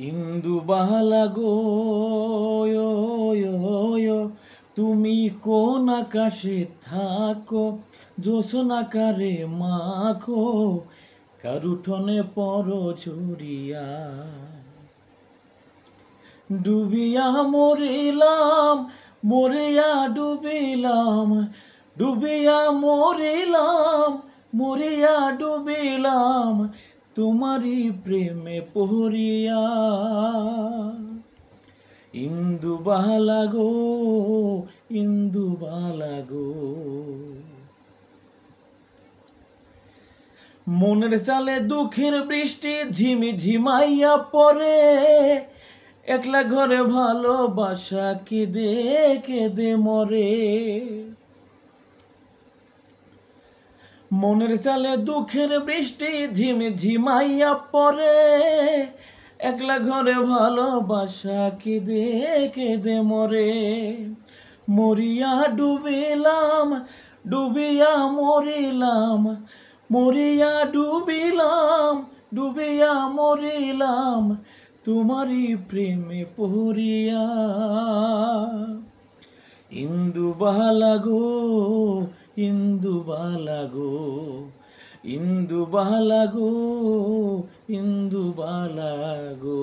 ইন্দুবালা গো, তুমি কোন আকাশে থাকো, জোছনাকারে মাখো, কারুঠনে পর ঝরিয়া। ডুবিয়া মরিলাম, মরিয়া ডুবিলাম, ডুবিয়া মরিলাম, মরিয়া ডুবিলাম, তোমারি প্রেমে পড়িয়া। ইন্দুবালা গো, ইন্দুবালা গো, মনের চালে দুঃখের বৃষ্টি ঝিমি ঝিমাইয়া পড়ে, একলা ঘরে ভালোবাসা কেঁদে কেঁদে মরে। মনের চালে দুঃখের বৃষ্টি ঝিমি ঝিমাইয়া পড়ে, একলা ঘরে ভালোবাসা কেঁদে কেঁদে মরে। মরিয়া ডুবিলাম, ডুবিয়া মরিলাম, মরিয়া ডুবিলাম, ডুবিয়া মরিলাম, তোমারি প্রেমে পড়িয়া। ইন্দুবালা গো, ইন্দুবালা গো, ইন্দুবালা গো, ইন্দুবালা গো।